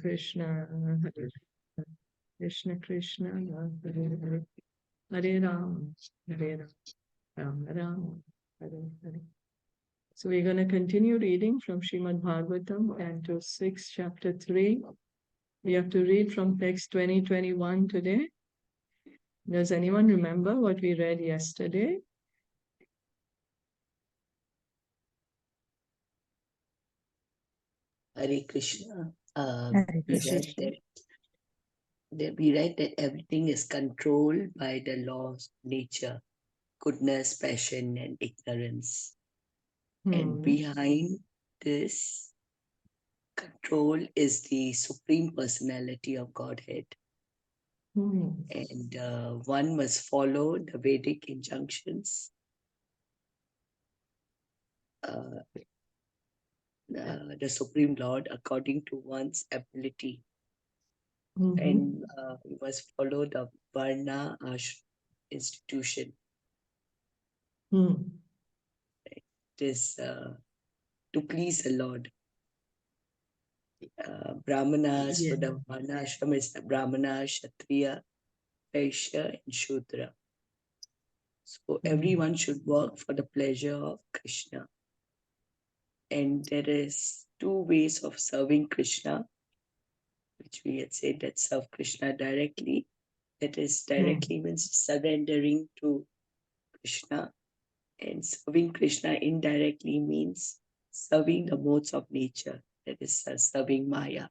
Krishna, Krishna Krishna, Hare Hare, Hare Ram, Ram Ram, Hare Hare. So we're going to continue reading from Srimad Bhagavatam, Canto 6, Chapter 3. We have to read from text 2021 today. Does anyone remember what we read yesterday? Hare Krishna. Hare We Krishna. read that everything is controlled by the laws of nature, goodness, passion, and ignorance. And behind this control is the Supreme Personality of Godhead. And one must follow the Vedic injunctions. The Supreme Lord according to one's ability. And we must follow the Varna Ashram institution. It is to please the Lord. Brahmanas, so the Varna Ashram is the Brahmana, Kshatriya, Vaishya, and Shudra. So everyone should work for the pleasure of Krishna. And there is two ways of serving Krishna, which we had said that serve Krishna directly. That is directly means surrendering to Krishna. And serving Krishna indirectly means serving the modes of nature. That is serving Maya.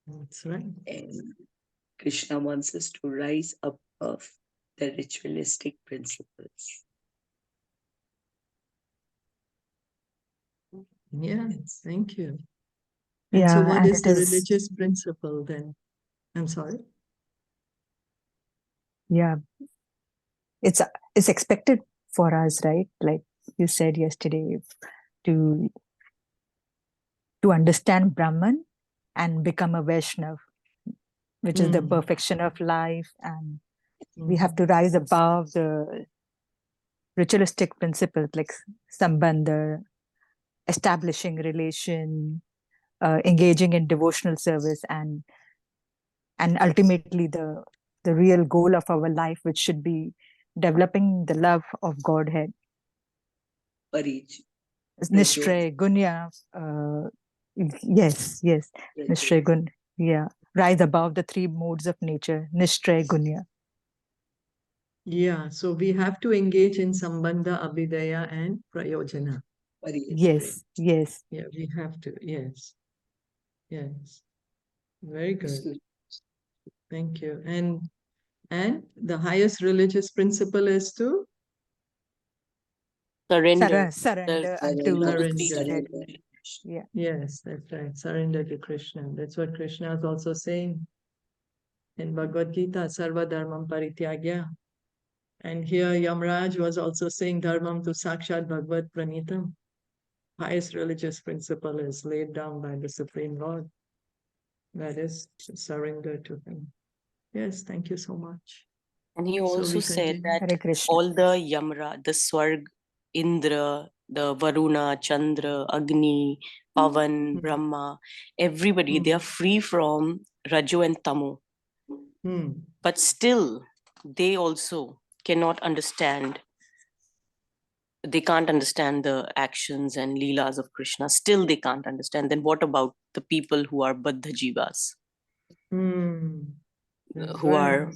That's right. And Krishna wants us to rise above the ritualistic principles. Yes, thank you. Yeah, so what and is it the is- religious principle then? I'm sorry? Yeah, it's expected for us, right? Like you said yesterday, to understand Brahman and become a Vaishnav, which is the perfection of life, and we have to rise above the ritualistic principles like sambandha, establishing relation, engaging in devotional service, and ultimately the real goal of our life, which should be developing the love of Godhead. Parij. Nishray, Gunya, yes, Nishray Gun, yeah, rise above the three modes of nature, Nishray, Gunya. Yeah, so we have to engage in Sambandha, Abhidaya, and Prayojana. Yes. Yeah, we have to, yes. Very good. Thank you. And the highest religious principle is to Surrender. Surrender unto Surrender. Yeah. Yes, that's right. Surrender to Krishna. That's what Krishna is also saying in Bhagavad Gita, Sarva Dharmam Parityagya. And here Yamarāja was also saying Dharmam tu Sakshat Bhagavad Pranitam. Highest religious principle is laid down by the Supreme Lord. That is to surrender to Him. Yes, thank you so much. And he also said Hare that Krishna. all the Yamra, the Swarg, Indra, the Varuna, Chandra, Agni, Pavan, Brahma, everybody, they are free from Rajo and Tamo. But still, they also cannot understand. They can't understand the actions and leelas of Krishna. Still, they can't understand. Then what about the people who are Baddha Jivas? Who are,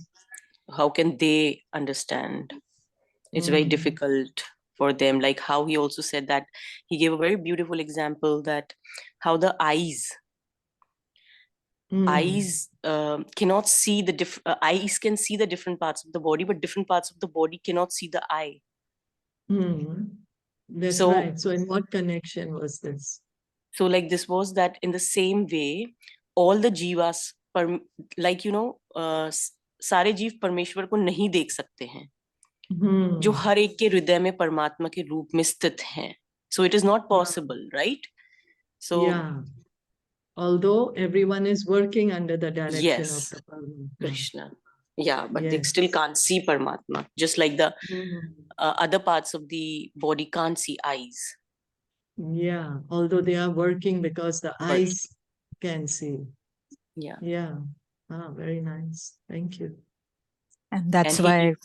how can they understand? It's very difficult for them. Like how he also said that he gave a very beautiful example that how the eyes cannot see the eyes can see the different parts of the body, but different parts of the body cannot see the eye. That's right. So in what connection was this? So like this was that in the same way, all the jivas, like you know, सारे जीव परमेश्वर को नहीं देख सकते हैं, जो हर एक के हृदय में परमात्मा के रूप में स्थित हैं. So it is not possible, right? So yeah, although everyone is working under the direction of the Krishna. Yeah, but they still can't see Paramatma. Just like the other parts of the body can't see eyes. Yeah, although they are working because the eyes can see. Yeah. Yeah. Ah, very nice. Thank you. And that's And why,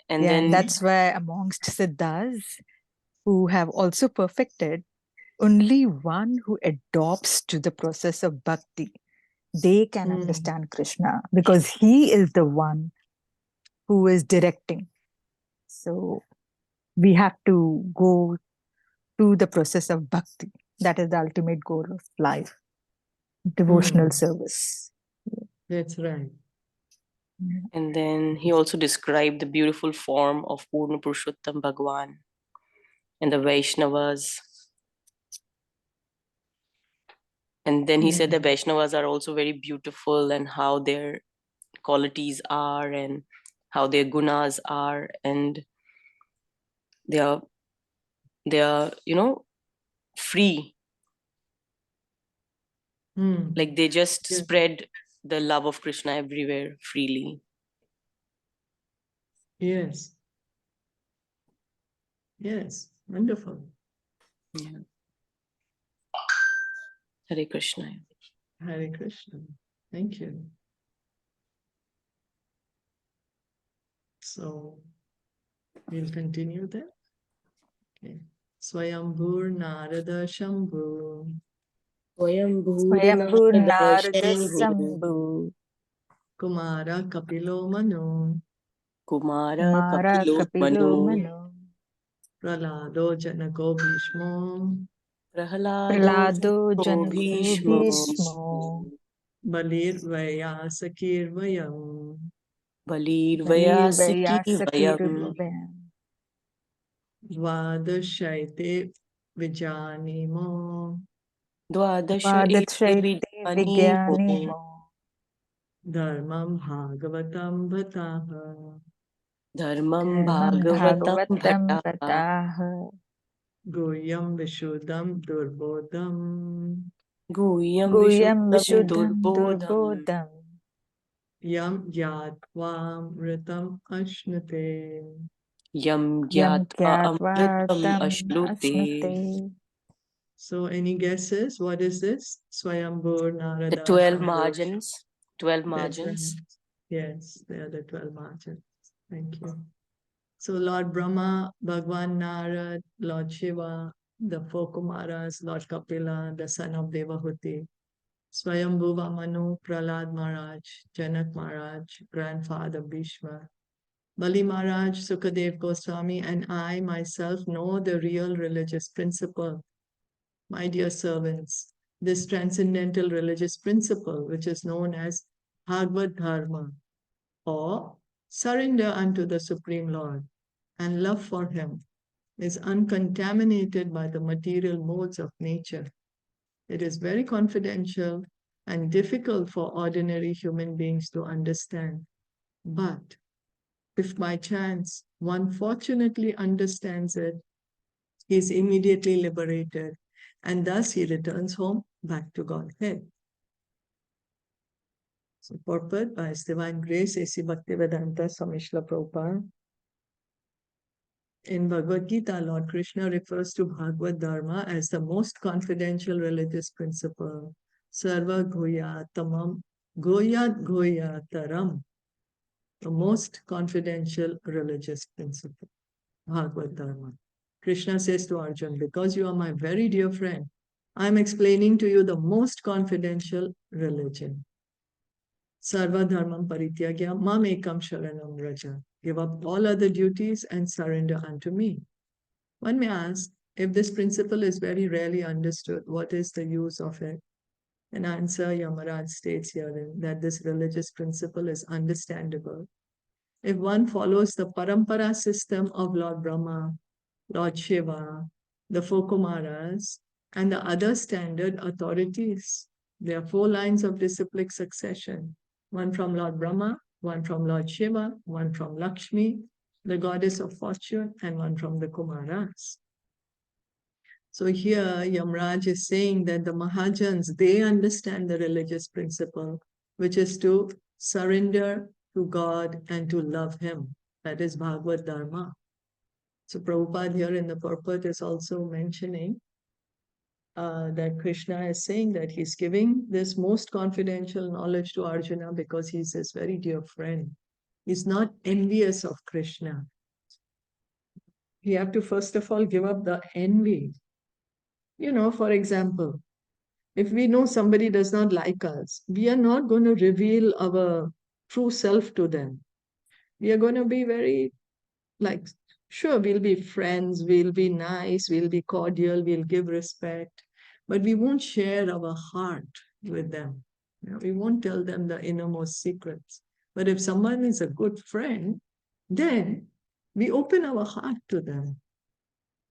and yeah, then that's why amongst Siddhas who have also perfected, only one who adopts to the process of bhakti, they can understand Krishna, because he is the one who is directing. So we have to go to the process of bhakti. That is the ultimate goal of life, devotional service. That's right. And then he also described the beautiful form of Purna Purushottam Bhagavan and the Vaishnavas. And then he said the Vaishnavas are also very beautiful, and how their qualities are and how their gunas are, and they are free. Like they just Yes. spread the love of Krishna everywhere freely. Yes. Yes. Wonderful. Yeah. Hare Krishna. Hare Krishna. Thank you. So we'll continue there. Okay. Swayambhur Narada Shambhu Swayambhu Narada Shambhu Sambhu Kumara Kapilo Manu Kumara Kumara Kapilo Kapilo Manu Manu Pralado Janako Bhishmo Prahalado Pralado Janako Bhishmo Bhishmo Balir Vyasakir Vayam Balir Balir Vayasaki Vyasakir Vayam Vayam Dvadashaite Vijanimo Dvadasha Vadatshaite Vidyanimo Vigyanimo Dharmam Bhagavatam Bhataha Dharmam Dharmam Bhagavatam Bhagavatam Bhatta Pataha Goyam Vishuddham Durbodham Guhyam Guhyam Vishuddham Vishuddham Durbodham Durbodham Yam Yatvam Ritam Ashnate. Yam Yam Gyatva Gyatva Amritam Tam Ashnute. Ashnate. So any guesses? What is this? Swayambhur The Narada 12 Shambhu. margins. 12 That's margins. right. Yes, they are the 12 margins. Thank you. So Lord Brahma, Bhagwan Narad, Lord Shiva, the four Kumaras, Lord Kapila, the son of Devahuti, Swayambhuva Manu, Prahlad Maharaj, Janak Maharaj, grandfather Bhishma, Bali Maharaj, Sukadev Goswami, and I myself know the real religious principle. My dear servants, this transcendental religious principle, which is known as Bhagavad Dharma, or surrender unto the Supreme Lord and love for Him, is uncontaminated by the material modes of nature. It is very confidential and difficult for ordinary human beings to understand. But if by chance one fortunately understands it, he is immediately liberated, and thus he returns home back to Godhead. So, purport by His Divine Grace, A.C. Bhaktivedanta Swami Srila Prabhupada. In Bhagavad Gita, Lord Krishna refers to Bhagavad Dharma as the most confidential religious principle. Sarva Goyatamam Goyat Goyataram, the most confidential religious principle, Bhagavad Dharma. Krishna says to Arjuna, because you are my very dear friend, I am explaining to you the most confidential religion. Sarva dharmam parityagya mam ekam sharanam raja. Give up all other duties and surrender unto me. One may ask, if this principle is very rarely understood, what is the use of it? An answer Yamarāja states herein that this religious principle is understandable if one follows the parampara system of Lord Brahma, Lord Shiva, the four Kumaras, and the other standard authorities. There are 4 lines of disciplic succession, one from Lord Brahma, one from Lord Shiva, one from Lakshmi, the goddess of fortune, and one from the Kumaras. So here Yamarāja is saying that the Mahajans, they understand the religious principle, which is to surrender to God and to love Him. That is Bhagavad Dharma. So Prabhupada here in the purport is also mentioning that Krishna is saying that he's giving this most confidential knowledge to Arjuna because he's his very dear friend. He's not envious of Krishna. You have to first of all give up the envy. For example, if we know somebody does not like us, we are not going to reveal our true self to them. We are going to be very, sure, we'll be friends, we'll be nice, we'll be cordial, we'll give respect, but we won't share our heart with them. We won't tell them the innermost secrets. But if someone is a good friend, then we open our heart to them.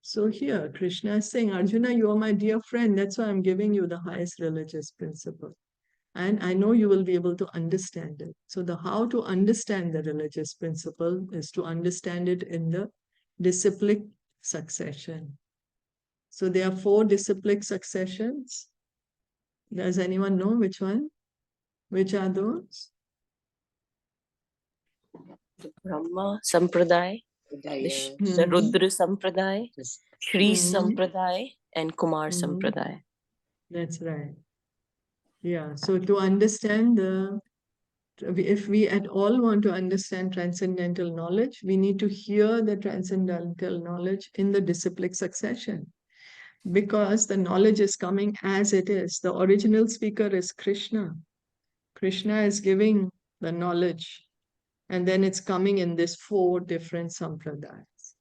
So here, Krishna is saying, Arjuna, you are my dear friend. That's why I'm giving you the highest religious principle. And I know you will be able to understand it. So the how to understand the religious principle is to understand it in the disciplic succession. So there are 4 disciplic successions. Does anyone know which one? Which are those? Brahma Sampradaya, the Rudra Sampradaya, Shri Sampradaya, and Kumar Sampradaya. That's right. Yeah, so to understand if we at all want to understand transcendental knowledge, we need to hear the transcendental knowledge in the disciplic succession. Because the knowledge is coming as it is. The original speaker is Krishna. Krishna is giving the knowledge, and then it's coming in these 4 different sampradayas.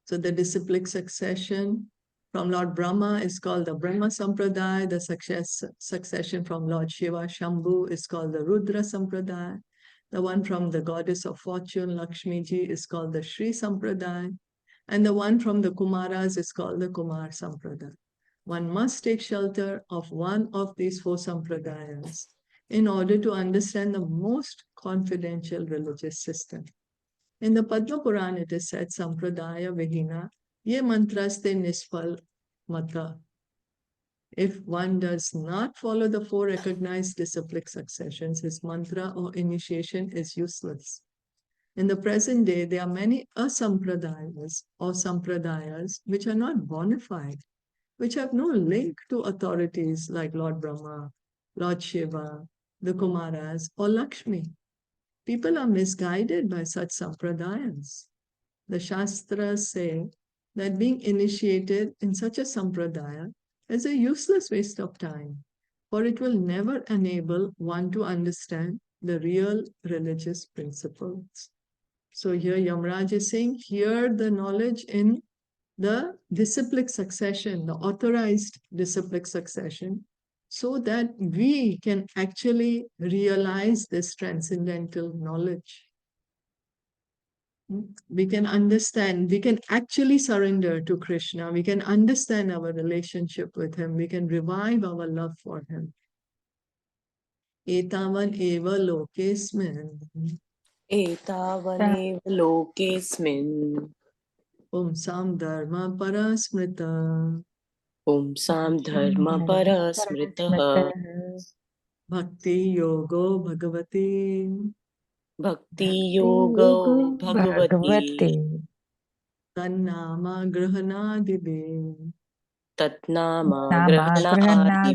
So the disciplic succession from Lord Brahma is called the Brahma Sampradaya. The succession from Lord Shiva, Shambhu, is called the Rudra Sampradaya. The one from the goddess of fortune, Lakshmi Ji, is called the Shri Sampradaya. And the one from the Kumaras is called the Kumar Sampradaya. One must take shelter of one of these 4 sampradayas in order to understand the most confidential religious system. In the Padma Purana, it is said, Sampradaya Vihina, ye mantraste nispal mata. If one does not follow the 4 recognized disciplic successions, his mantra or initiation is useless. In the present day, there are many asampradayas or sampradayas which are not bona fide, which have no link to authorities like Lord Brahma, Lord Shiva, the Kumaras, or Lakshmi. People are misguided by such sampradayas. The Shastras say that being initiated in such a sampradaya is a useless waste of time, for it will never enable one to understand the real religious principles. So here Yamarāja is saying, hear the knowledge in the disciplic succession, the authorized disciplic succession, so that we can actually realize this transcendental knowledge. We can understand, we can actually surrender to Krishna, we can understand our relationship with him, we can revive our love for him. Etavan eva lokesmin. Etavanev lokesmin. Sam dharma parasmrita. Sam dharma parasmrita. Bhakti yogo bhagavati. Bhakti yoga bhagavati. Tannama grahanadibe. Tatnama grahana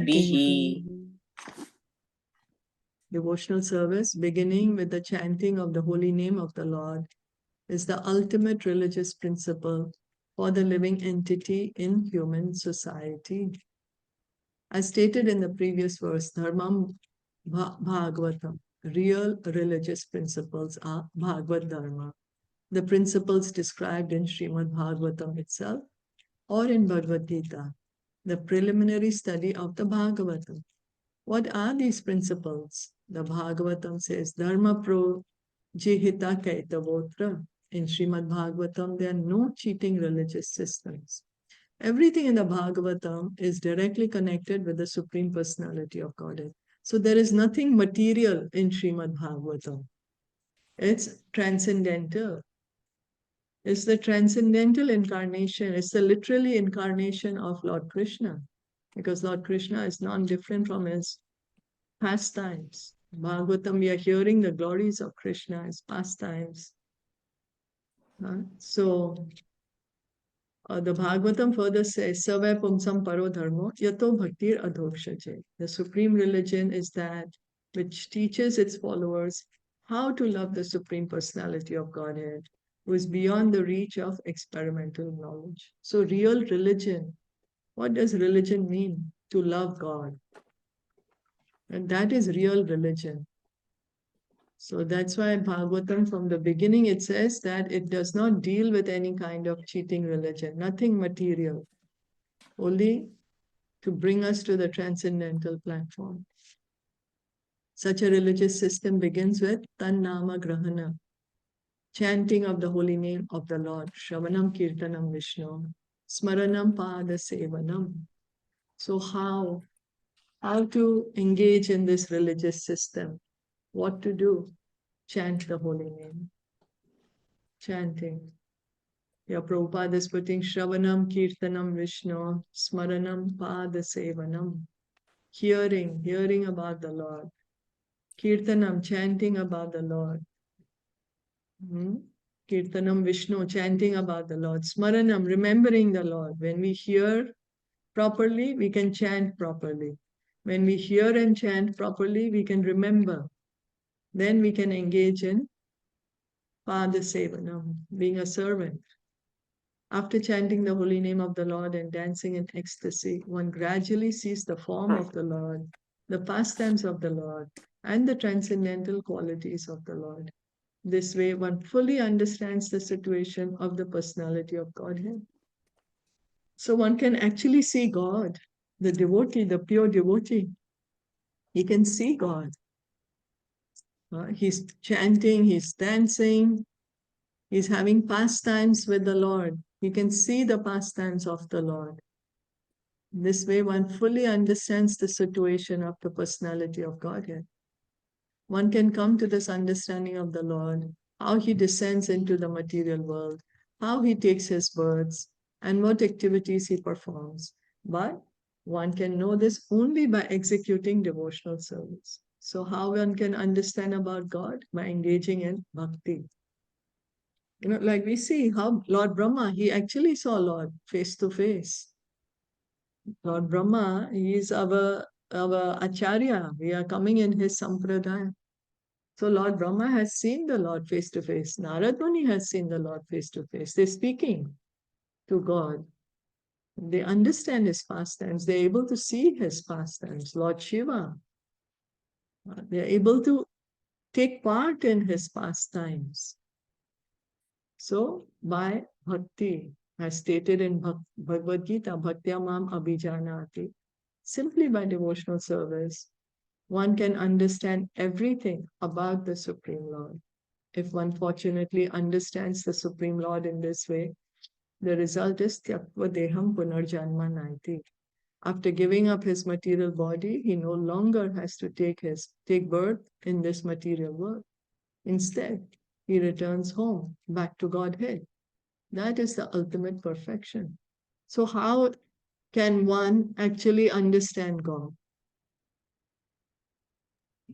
Devotional service, beginning with the chanting of the holy name of the Lord, is the ultimate religious principle for the living entity in human society. As stated in the previous verse, Dharmam Bhagavatam, real religious principles are Bhagavad Dharma, the principles described in Srimad Bhagavatam itself or in Bhagavad Gita, the preliminary study of the Bhagavatam. What are these principles? The Bhagavatam says, Dharma pro jihita kaitavotra. In Srimad Bhagavatam, there are no cheating religious systems. Everything in the Bhagavatam is directly connected with the Supreme Personality of Godhead. So there is nothing material in Srimad Bhagavatam. It's transcendental. It's the transcendental incarnation. It's the literally incarnation of Lord Krishna. Because Lord Krishna is non-different from his pastimes. Bhagavatam, we are hearing the glories of Krishna, his pastimes. So, The Bhagavatam further says, Savai Pumsam Paro Dharmo Yato Bhaktir Adhokshache. The supreme religion is that which teaches its followers how to love the Supreme Personality of Godhead, who is beyond the reach of experimental knowledge. So, real religion, what does religion mean? To love God. And that is real religion. So that's why Bhagavatam, from the beginning, it says that it does not deal with any kind of cheating religion, nothing material, only to bring us to the transcendental platform. Such a religious system begins with Tannama Grahana, chanting of the holy name of the Lord, Shravanam Kirtanam Vishnu, Smaranam Pada Sevanam. So how to engage in this religious system? What to do? Chant the holy name. Chanting. Yeah, Prabhupada is putting Shravanam Kirtanam Vishnu, Smaranam Pada Sevanam. Hearing about the Lord. Kirtanam, chanting about the Lord. Kirtanam Vishnu, chanting about the Lord. Smaranam, remembering the Lord. When we hear properly, we can chant properly. When we hear and chant properly, we can remember. Then we can engage in Pada Sevanam, being a servant. After chanting the holy name of the Lord and dancing in ecstasy, one gradually sees the form of the Lord, the pastimes of the Lord, and the transcendental qualities of the Lord. This way, one fully understands the situation of the personality of Godhead. So one can actually see God, the devotee, the pure devotee. He can see God. He's chanting, he's dancing, he's having pastimes with the Lord. You can see the pastimes of the Lord. This way, one fully understands the situation of the personality of Godhead. One can come to this understanding of the Lord, how he descends into the material world, how he takes his births, and what activities he performs. But one can know this only by executing devotional service. So how one can understand about God? By engaging in bhakti. Like we see how Lord Brahma, he actually saw Lord face to face. Lord Brahma, he is our Acharya. We are coming in his sampradaya. So Lord Brahma has seen the Lord face to face. Narad Muni has seen the Lord face to face. They're speaking to God. They understand his pastimes. They're able to see his pastimes. Lord Shiva, they're able to take part in his pastimes. So by bhakti, as stated in Bhagavad Gita, Bhaktya Mam Abhijanati, simply by devotional service, one can understand everything about the Supreme Lord. If one fortunately understands the Supreme Lord in this way, the result is Tyaktva Deham Punarjanma Naiti. After giving up his material body, he no longer has to take birth in this material world. Instead, he returns home, back to Godhead. That is the ultimate perfection. So how can one actually understand God?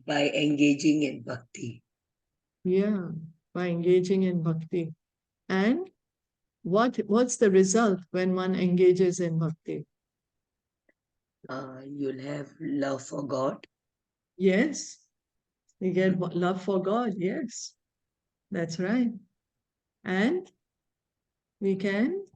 By engaging in bhakti. Yeah, by engaging in bhakti. And what's the result when one engages in bhakti? You'll have love for God. Yes, you get love for God. Yes, that's right. And we can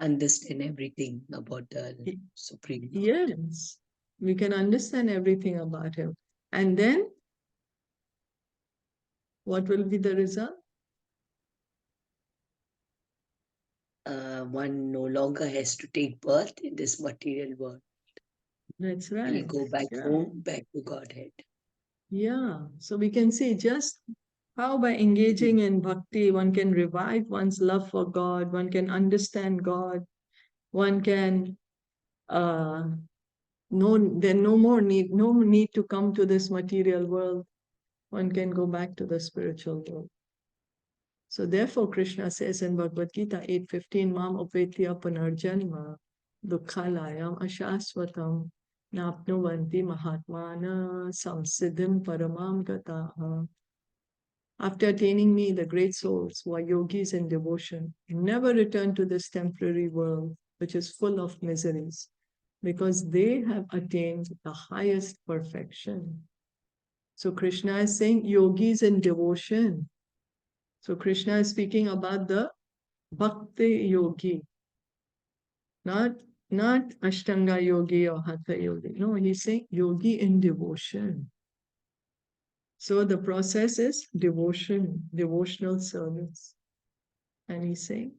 understand everything about the Supreme Lord. Yes, we can understand everything about him. And then what will be the result? One no longer has to take birth in this material world. That's right. He'll go back home, back to Godhead. Yeah, so we can see just how by engaging in bhakti, one can revive one's love for God, one can understand God, one can no need to come to this material world. One can go back to the spiritual world. So therefore, Krishna says in Bhagavad Gita 8:15, Mam upetya punarjanma dukkhalayam ashasvatam napnuvanti mahatmana samsiddhim paramam gataha. After attaining me, the great souls who are yogis in devotion never return to this temporary world, which is full of miseries, because they have attained the highest perfection. So Krishna is saying yogis in devotion. So Krishna is speaking about the bhakti yogi, not Ashtanga yogi or Hatha yogi. No, he's saying yogi in devotion. So the process is devotion, devotional service. And he's saying,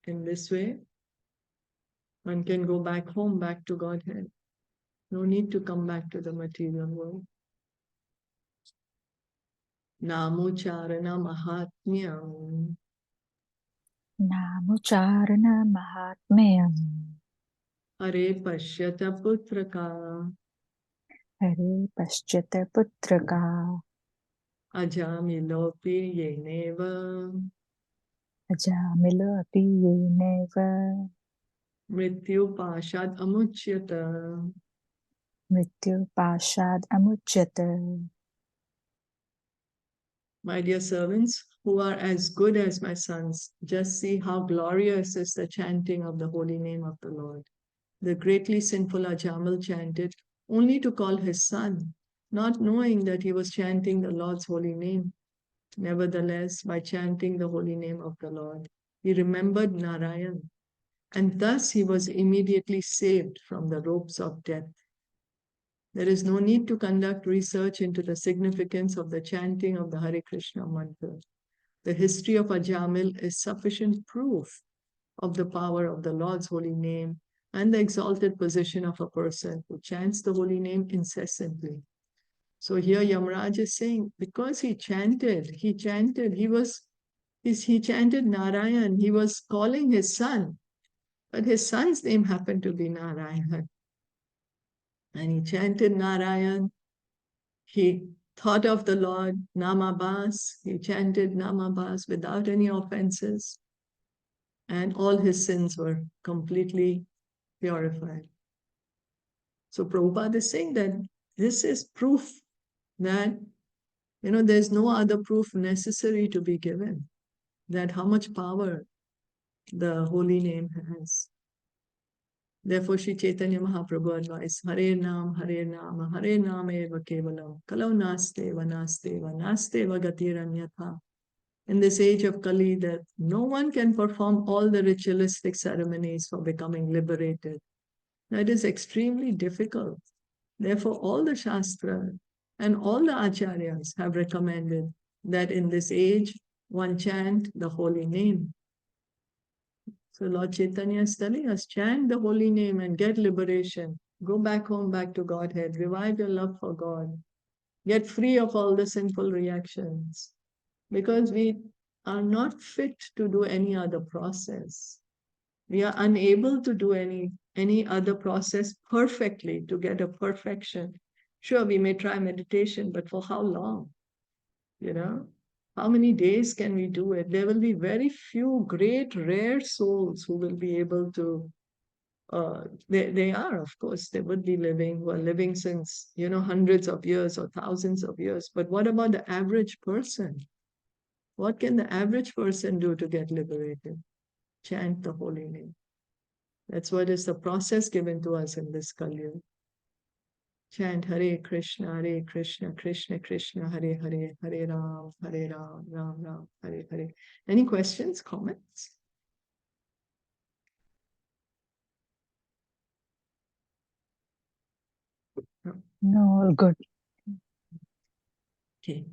in this way, one can go back home, back to Godhead. No need to come back to the material world. Namucharana Mahatmyam. Namucharana Mahatmyam. Hare Pashyata Putraka. Hare Paschata Putraka. Ajamilopi Yeneva. Ajamila api yeneva. Mrityu Pashad Amuchyata. Mrityu Pashad Amuchyata. My dear servants, who are as good as my sons, just see how glorious is the chanting of the holy name of the Lord. The greatly sinful Ajamal chanted only to call his son, not knowing that he was chanting the Lord's holy name. Nevertheless, by chanting the holy name of the Lord, he remembered Narayan, and thus he was immediately saved from the ropes of death. There is no need to conduct research into the significance of the chanting of the Hare Krishna mantra. The history of Ajamil is sufficient proof of the power of the Lord's holy name and the exalted position of a person who chants the holy name incessantly. So here Yamarāja is saying, because he chanted Narayan, he was calling his son, but his son's name happened to be Narayan. And he chanted Narayan, he thought of the Lord, Namabhas, he chanted Namabhas without any offenses, and all his sins were completely purified. So Prabhupada is saying that this is proof that, there's no other proof necessary to be given, that how much power the holy name has. Therefore, Sri Caitanya Mahaprabhu advised, Hare Nam eva kevalam, kalau naste va gatiranyatha. In this age of Kali, that no one can perform all the ritualistic ceremonies for becoming liberated. That is extremely difficult. Therefore, all the Shastra and all the Acharyas have recommended that in this age, one chant the holy name. So Lord Chaitanya is telling us, chant the holy name and get liberation. Go back home, back to Godhead. Revive your love for God. Get free of all the sinful reactions. Because we are not fit to do any other process. We are unable to do any other process perfectly to get a perfection. Sure, we may try meditation, but for how long? How many days can we do it? There will be very few great, rare souls who will be able to, they are, of course, they would be living, who are living since, hundreds of years or thousands of years. But what about the average person? What can the average person do to get liberated? Chant the holy name. That's what is the process given to us in this Kali Yuga. Chant Hare Krishna, Krishna Krishna, Hare Hare, Hare Ram, Ram Ram, Hare Hare. Any questions, comments? No, all good. Okay.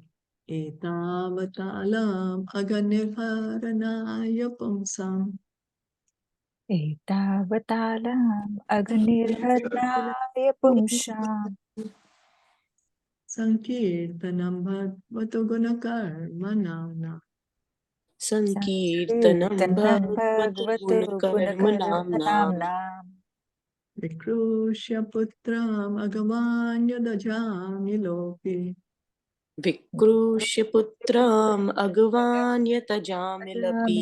Etavatalam aganirharanaya pumsam. Etavatalam aganirharnaya pumsham. Sankirtanam bhagavato gunakarmanamna. Sankirtanam bhagavato gunakarmanamna. Vikrushya putram agavanyadajamilopi. Vikrushya putram agavanyatajaamilapi.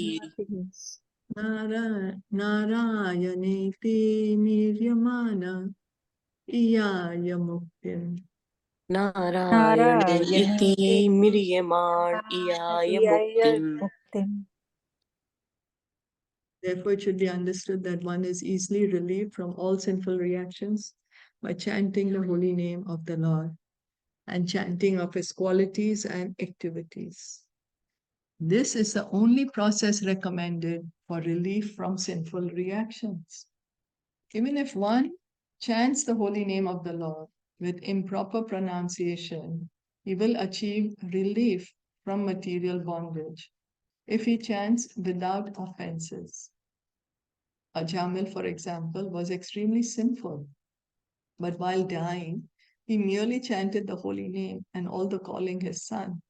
Narayaneti niryamana iyaya muktim. Narayan इति म्रियमाण इयाय मुक्तिम्. Muktim. Therefore, it should be understood that one is easily relieved from all sinful reactions by chanting the holy name of the Lord and chanting of his qualities and activities. This is the only process recommended for relief from sinful reactions. Even if one chants the holy name of the Lord with improper pronunciation, he will achieve relief from material bondage if he chants without offenses. Ajamil, for example, was extremely sinful, but while dying, he merely chanted the holy name and all the calling his son.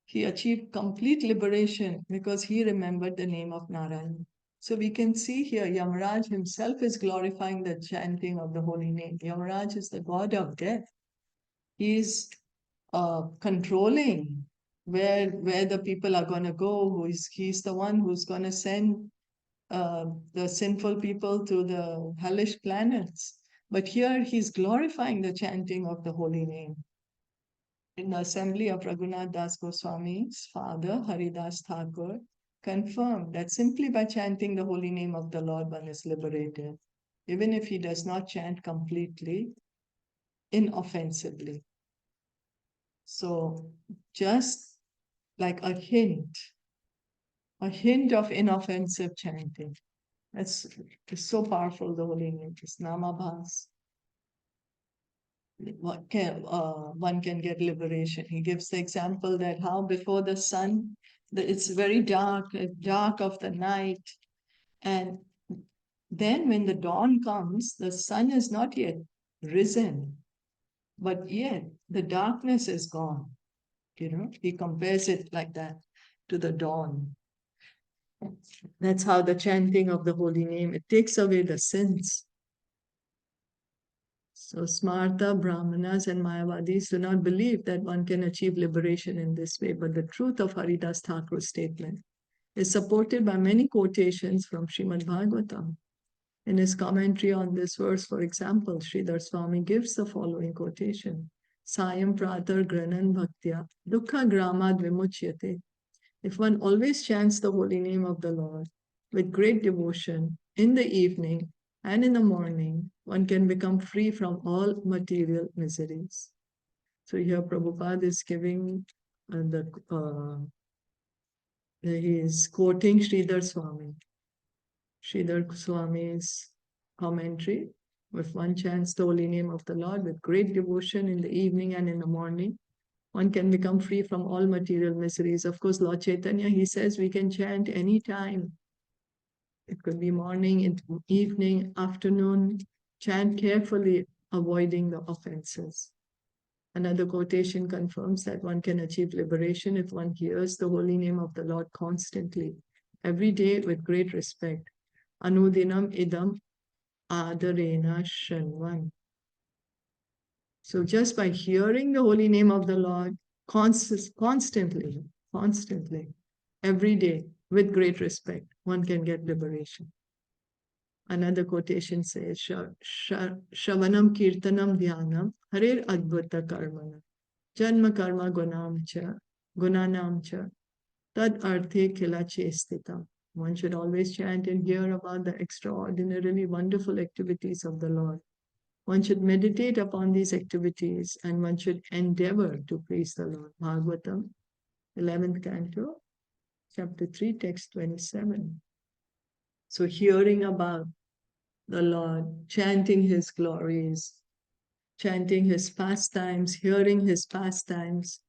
He achieved complete liberation because he remembered the name of Narayan. So we can see here Yamarāja himself is glorifying the chanting of the holy name. Yamarāja is the god of death. He is controlling where the people are going to go. He's the one who's going to send the sinful people to the hellish planets. But here he's glorifying the chanting of the holy name. In the assembly of Raghunath Das Goswami's father, Haridas Thakur, confirmed that simply by chanting the holy name of the Lord, one is liberated, even if he does not chant completely, inoffensively. So just like a hint of inoffensive chanting. It's so powerful, the holy name is Namabhas. One can get liberation. He gives the example that how before the sun, it's very dark of the night, and then when the dawn comes, the sun is not yet risen, but yet the darkness is gone. He compares it like that to the dawn. That's how the chanting of the holy name, it takes away the sins. So Smarta, Brahmanas and Mayavadis do not believe that one can achieve liberation in this way, but the truth of Haridas Thakur's statement is supported by many quotations from Srimad Bhagavatam. In his commentary on this verse, for example, Sridhar Swami gives the following quotation: Sayam pratar granan bhaktya dukkha gramad vimuchyate. If one always chants the holy name of the Lord with great devotion in the evening and in the morning, one can become free from all material miseries. So here Prabhupada is giving he is quoting Sridhar Swami. Sridhar Swami's commentary: if one chants the holy name of the Lord with great devotion in the evening and in the morning, one can become free from all material miseries. Of course, Lord Chaitanya, he says we can chant any time. It could be morning, evening, afternoon. Chant carefully, avoiding the offenses. Another quotation confirms that one can achieve liberation if one hears the holy name of the Lord constantly, every day with great respect. Anudinam idam adarena shanvan. So just by hearing the holy name of the Lord constantly, every day, with great respect, one can get liberation. Another quotation says, Shavanam Kirtanam Dhyanam Harir Adbhuta Karmana Janma Karma Gunanam Cha Tad Arthe Khila Chestita. One should always chant and hear about the extraordinarily wonderful activities of the Lord. One should meditate upon these activities and one should endeavor to praise the Lord. Bhagavatam, 11th Canto, chapter 3, text 27. So hearing about the Lord, chanting his glories, chanting his pastimes, hearing his pastimes,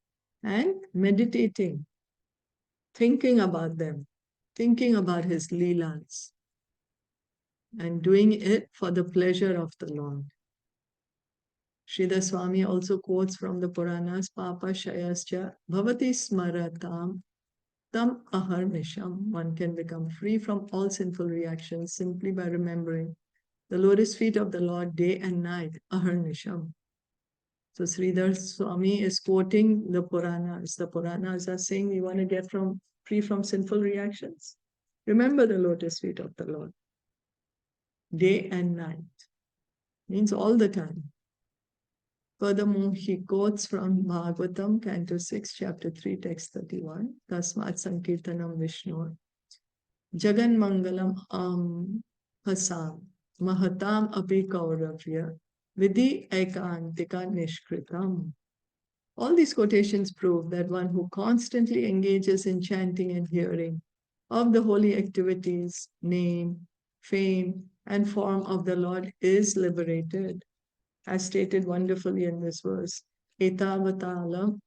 and meditating, thinking about them, thinking about his leelas, and doing it for the pleasure of the Lord. Sridhar Swami also quotes from the Puranas, Papa Shayascha Bhavati Smaratam Tam Aharnisham. One can become free from all sinful reactions simply by remembering the lotus feet of the Lord day and night, Aharnisham. So Sridhar Swami is quoting the Puranas. The Puranas are saying we want to get free from sinful reactions. Remember the lotus feet of the Lord. Day and night. Means all the time. Furthermore, he quotes from Bhagavatam, Canto6, Chapter 3, Text 31, Tasmat Sankirtanam Vishnu, Jagan Mangalam Hasam, Mahatam Api Kauravya, Vidhi Ekantika Nishkritam. All these quotations prove that one who constantly engages in chanting and hearing of the holy activities, name, fame, and form of the Lord is liberated, as stated wonderfully in this verse. Etavatalam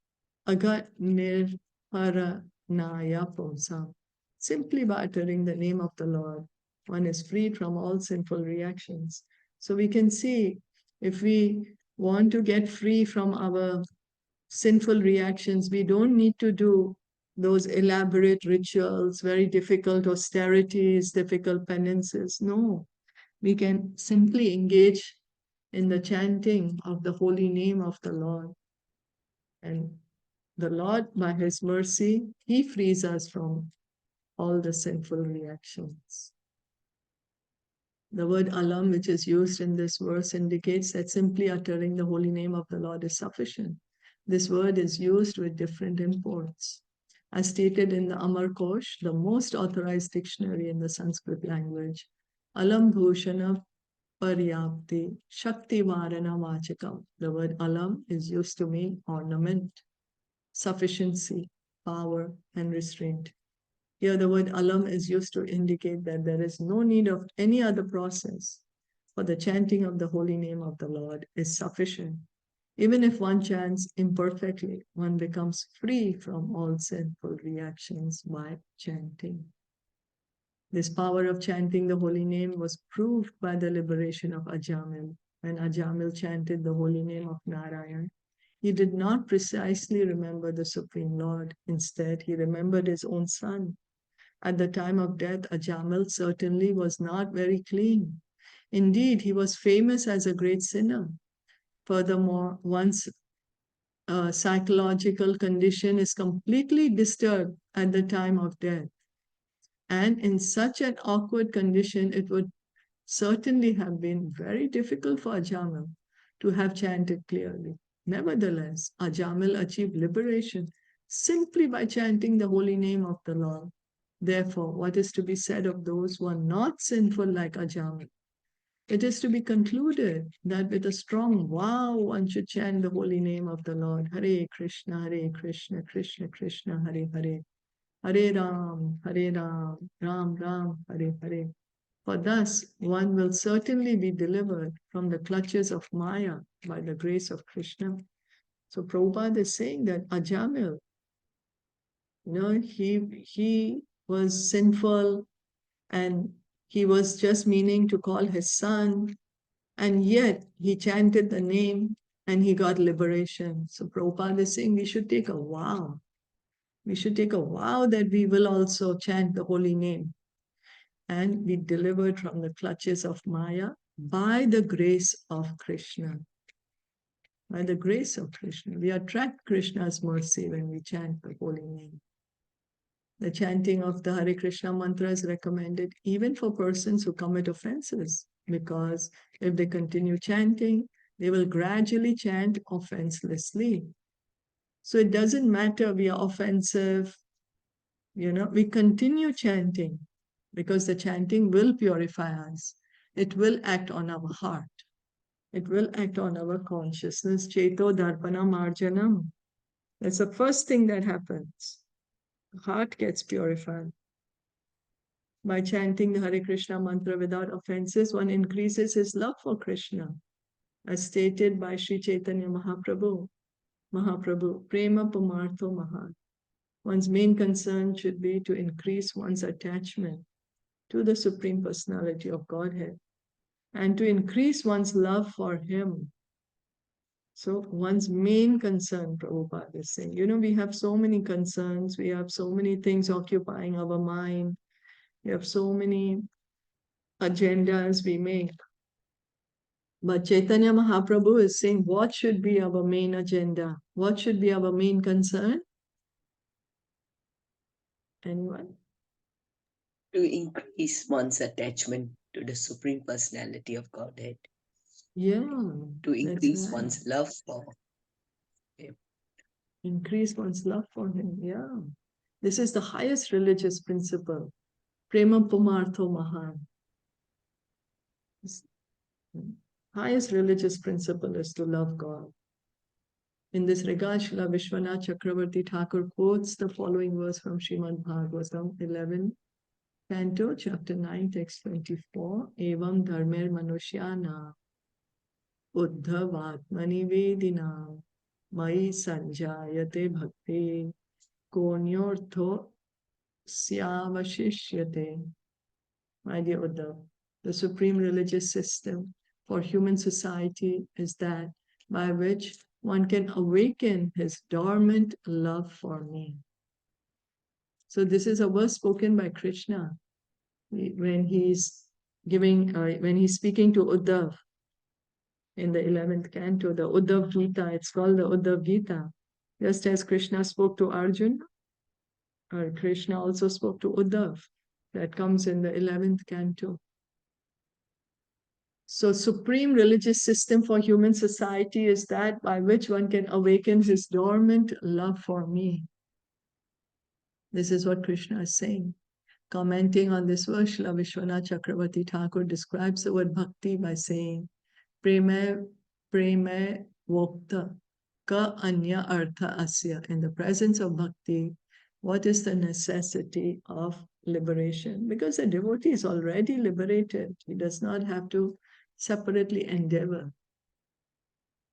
aga nirharanaya pumsam. Simply by uttering the name of the Lord, one is freed from all sinful reactions. So we can see, if we want to get free from our sinful reactions, we don't need to do those elaborate rituals, very difficult austerities, difficult penances. No, we can simply engage in the chanting of the holy name of the Lord. And the Lord, by his mercy, he frees us from all the sinful reactions. The word alam, which is used in this verse, indicates that simply uttering the holy name of the Lord is sufficient. This word is used with different imports. As stated in the Amar Kosh, the most authorized dictionary in the Sanskrit language, alam bhushana paryapti shakti varana vachakam. The word alam is used to mean ornament, sufficiency, power, and restraint. Here the word alam is used to indicate that there is no need of any other process, for the chanting of the holy name of the Lord is sufficient. Even if one chants imperfectly, one becomes free from all sinful reactions by chanting. This power of chanting the holy name was proved by the liberation of Ajamil. When Ajamil chanted the holy name of Narayan, he did not precisely remember the Supreme Lord. Instead, he remembered his own son. At the time of death, Ajamil certainly was not very clean. Indeed, he was famous as a great sinner. Furthermore, one's psychological condition is completely disturbed at the time of death. And in such an awkward condition, it would certainly have been very difficult for Ajamil to have chanted clearly. Nevertheless, Ajamil achieved liberation simply by chanting the holy name of the Lord. Therefore, what is to be said of those who are not sinful like Ajamil? It is to be concluded that with a strong vow, one should chant the holy name of the Lord. Hare Krishna, Krishna Krishna, Hare Hare. Hare Ram, Ram Ram, Hare Hare. For thus, one will certainly be delivered from the clutches of Maya by the grace of Krishna. So Prabhupada is saying that Ajamil, he was sinful and he was just meaning to call his son, and yet he chanted the name and he got liberation. So Prabhupada is saying we should take a vow. We should take a vow that we will also chant the holy name and be delivered from the clutches of Maya by the grace of Krishna. By the grace of Krishna. We attract Krishna's mercy when we chant the holy name. The chanting of the Hare Krishna mantra is recommended even for persons who commit offenses, because if they continue chanting, they will gradually chant offenselessly. So it doesn't matter we are offensive, we continue chanting because the chanting will purify us. It will act on our heart. It will act on our consciousness. Cheto darpana marjanam. That's the first thing that happens. The heart gets purified. By chanting the Hare Krishna mantra without offenses, one increases his love for Krishna, as stated by Sri Caitanya Mahaprabhu. Prema Pumartho Mahat. One's main concern should be to increase one's attachment to the Supreme Personality of Godhead and to increase one's love for Him. So one's main concern, Prabhupada is saying, we have so many concerns, we have so many things occupying our mind, we have so many agendas we make. But Chaitanya Mahaprabhu is saying, what should be our main agenda? What should be our main concern? Anyone? To increase one's attachment to the Supreme Personality of Godhead. Yeah. To increase one's love for him. Increase one's love for him. Yeah. This is the highest religious principle. Prema Pumartho Mahan. Highest religious principle is to love God. In this regard, Srila Vishwanath Chakravarti Thakur quotes the following verse from Srimad Bhagavatam 11, Canto, chapter 9, text 24. Evam dharmer manushyana uddhavatmani vedina mai sanjayate bhakti konyortho syavashishyate. My dear Uddhav, the supreme religious system for human society is that by which one can awaken his dormant love for me. So this is a verse spoken by Krishna when he's speaking to Uddhav in the 11th canto, the Uddhav Gita. It's called the Uddhav Gita. Just as Krishna spoke to Arjuna, or Krishna also spoke to Uddhav. That comes in the 11th canto. So supreme religious system for human society is that by which one can awaken his dormant love for me. This is what Krishna is saying. Commenting on this verse, Srila Vishwanath Chakravarti Thakur describes the word bhakti by saying, Preme vokta ka anya artha asya. In the presence of bhakti, what is the necessity of liberation? Because a devotee is already liberated. He does not have to separately endeavor.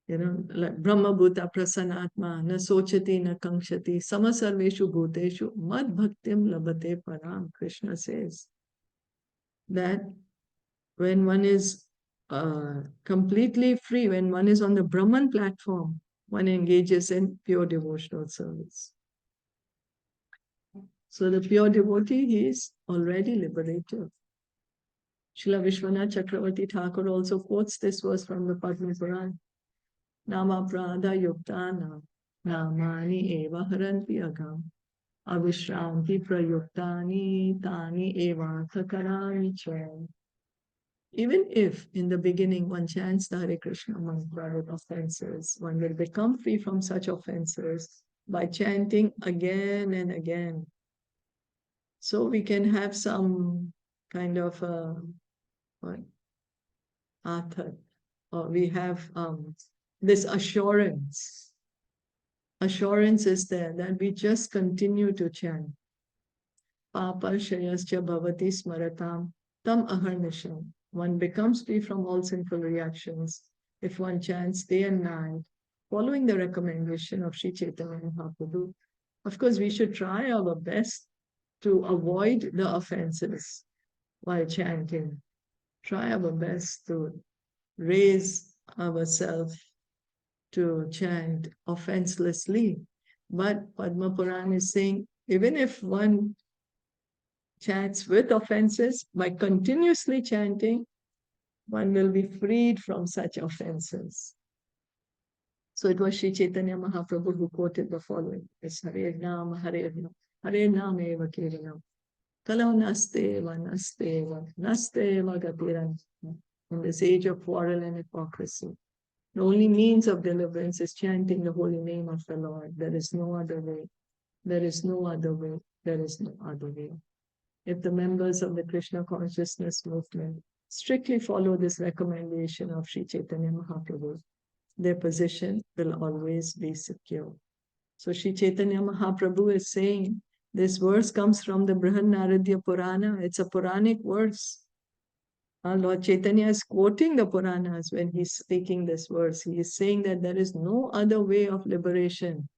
Like Brahma Bhuta Prasanatma, na sochati na kankshati, samasarveshu bhuteshu, mad bhaktim labate param. Krishna says that when one is completely free, when one is on the Brahman platform, one engages in pure devotional service. So the pure devotee, he is already liberated. Srila Vishwanath Chakravarti Thakur also quotes this verse from the Padma Purana. Nama prada yuktana namani eva haranti agam avishranti prayuktani tani eva thakarani chan. Even if in the beginning one chants the Hare Krishna mantra with offenses, one will become free from such offenses by chanting again and again. So we can have some kind of artha, or we have this assurance. Assurance is there that we just continue to chant. Papa shayascha bhavati smaratam tam aharnisham. One becomes free from all sinful reactions if one chants day and night, following the recommendation of Sri Caitanya Mahaprabhu. Of course, we should try our best to avoid the offenses while chanting. Try our best to raise ourselves to chant offenselessly. But Padma Purana is saying, even if one chants with offenses, by continuously chanting, one will be freed from such offenses. So it was Sri Caitanya Mahaprabhu who quoted the following. It's Hare Nam, Hare Nam, Hare Nam eva kevalam. Kalau nasteva, nasteva, nasteva gatiran. In this age of quarrel and hypocrisy, the only means of deliverance is chanting the holy name of the Lord. There is no other way. There is no other way. There is no other way. If the members of the Krishna consciousness movement strictly follow this recommendation of Sri Chaitanya Mahaprabhu, their position will always be secure. So Sri Chaitanya Mahaprabhu is saying, this verse comes from the Brihannaradya Purana. It's a Puranic verse. Lord Chaitanya is quoting the Puranas when he's speaking this verse. He is saying that there is no other way of liberation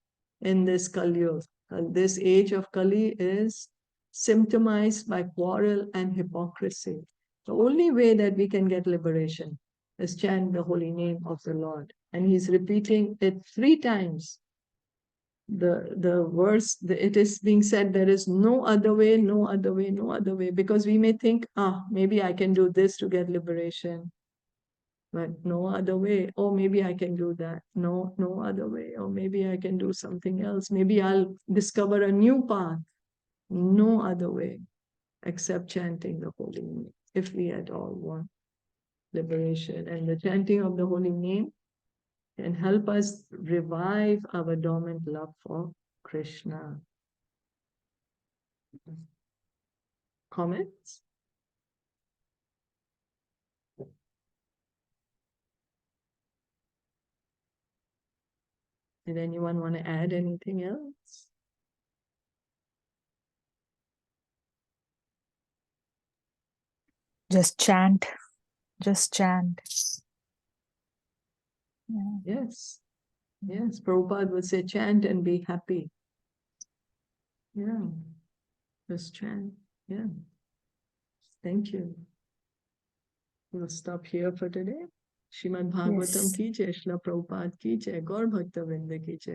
in this Kali Yuga. This age of Kali is symptomized by quarrel and hypocrisy. The only way that we can get liberation is chant the holy name of the Lord. And he's repeating it 3 times. The verse, it is being said, there is no other way, no other way, no other way. Because we may think, maybe I can do this to get liberation. But no other way. Oh, maybe I can do that. No, no other way. Or maybe I can do something else. Maybe I'll discover a new path. No other way except chanting the holy name, if we at all want liberation. And the chanting of the holy name can help us revive our dormant love for Krishna. Comments? Did anyone want to add anything else? Just chant. Just chant. Yeah. Yes. Yes. Prabhupada would say, chant and be happy. Yeah. Just chant. Yeah. Thank you. We'll stop here for today. Srimad Bhagavatam Yes. ki jai, Srila Prabhupada ki jai, Gaur Bhakta Vrinda ki jai.